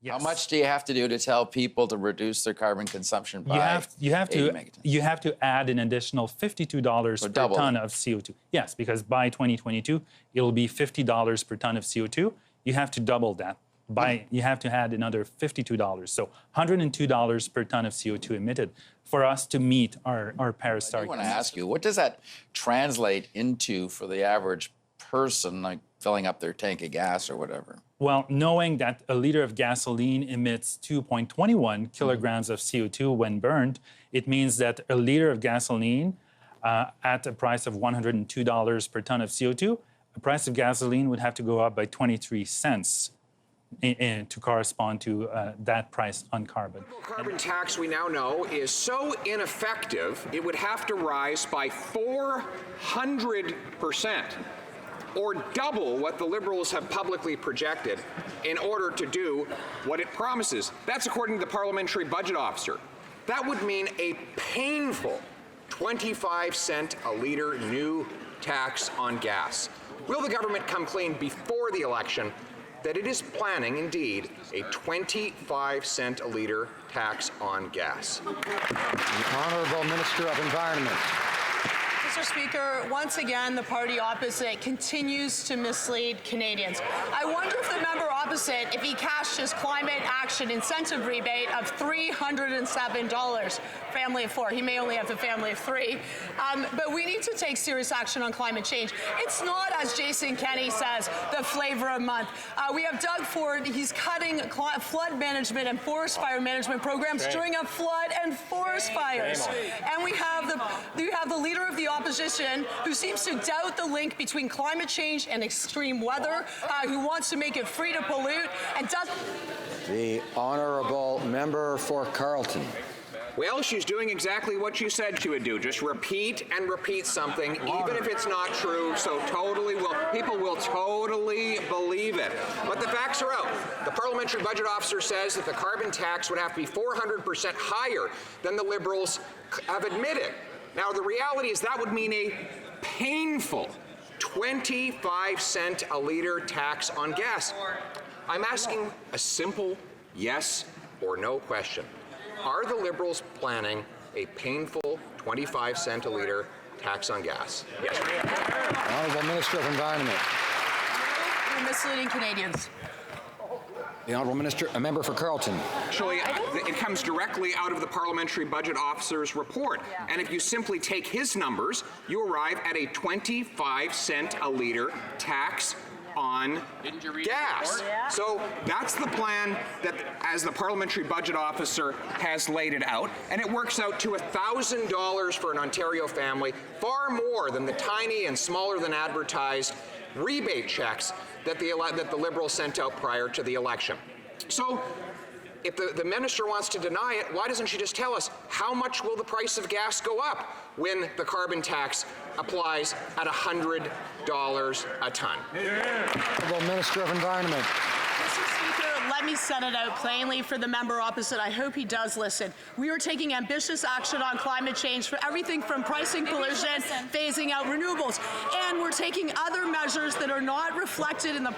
Yes. How much do you have to do to tell people to reduce their carbon consumption by you have 80 to megatons? you have to add an additional $52 per double ton it. of CO2. Yes, because by 2022 it'll be $50 per ton of CO2. You have to double that. You have to add another $52. So $102 per ton of CO2 emitted for us to meet our Paris I target. want to ask you, what does that translate into for the average person, like filling up their tank of gas or whatever? Well, knowing that a liter of gasoline emits 2.21 kilograms of CO2 when burned, it means that a liter of gasoline at a price of $102 per ton of CO2, the price of gasoline would have to go up by 23 cents to correspond to that price on carbon. The carbon tax, we now know, is so ineffective, it would have to rise by 400%. Or double what the Liberals have publicly projected in order to do what it promises. That's according to the parliamentary budget officer. That would mean a painful 25-cent a litre new tax on gas. Will the government come clean before the election that it is planning, indeed, a 25-cent a litre tax on gas? The Honourable Minister of Environment. Mr. Speaker, once again, the party opposite continues to mislead Canadians. I wonder if the member opposite, if he cashed his climate action incentive rebate of $307, family of 4. He may only have a family of 3. But we need to take serious action on climate change. It's not, as Jason Kenney says, the flavor of the month. We have Doug Ford. He's cutting flood management and forest fire management programs during a flood and forest fires. And we have the leader of the opposition who seems to doubt the link between climate change and extreme weather, who wants to make it free to pollute, and does. The Honourable Member for Carleton. Well, she's doing exactly what she said she would do. Just repeat and repeat something, even if it's not true. So people will totally believe it. But the facts are out. The parliamentary budget officer says that the carbon tax would have to be 400% higher than the Liberals have admitted. Now, the reality is that would mean a painful 25-cent a litre tax on gas. I'm asking a simple yes or no question. Are the Liberals planning a painful 25-cent a litre tax on gas? Yes. Honourable Minister of Environment. You're misleading Canadians. The Honourable Minister, a member for Carleton. Actually, it comes directly out of the parliamentary budget officer's report. And if you simply take his numbers, you arrive at a 25-cent a litre tax on gas. So that's the plan that, as the parliamentary budget officer has laid it out, and it works out to $1,000 for an Ontario family, far more than the tiny and smaller than advertised rebate checks that the Liberals sent out prior to the election. So if the minister wants to deny it, why doesn't she just tell us how much will the price of gas go up when the carbon tax applies at $100 a ton? Honourable Minister of Environment. Mr. Speaker, let me set it out plainly for the member opposite. I hope he does listen. We are taking ambitious action on climate change for everything from pricing pollution, phasing out renewables, and we're taking other measures that are not reflected in the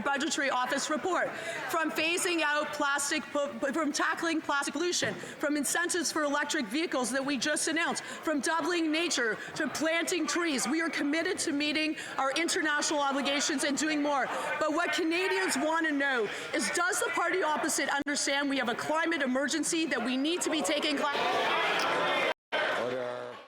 budgetary office report, from phasing out plastic, from tackling plastic pollution, from incentives for electric vehicles that we just announced, from doubling nature to planting trees. We are committed to meeting our international obligations and doing more. But what Canadians want to know is, does the party opposite understand we have a climate emergency that we need to be taking?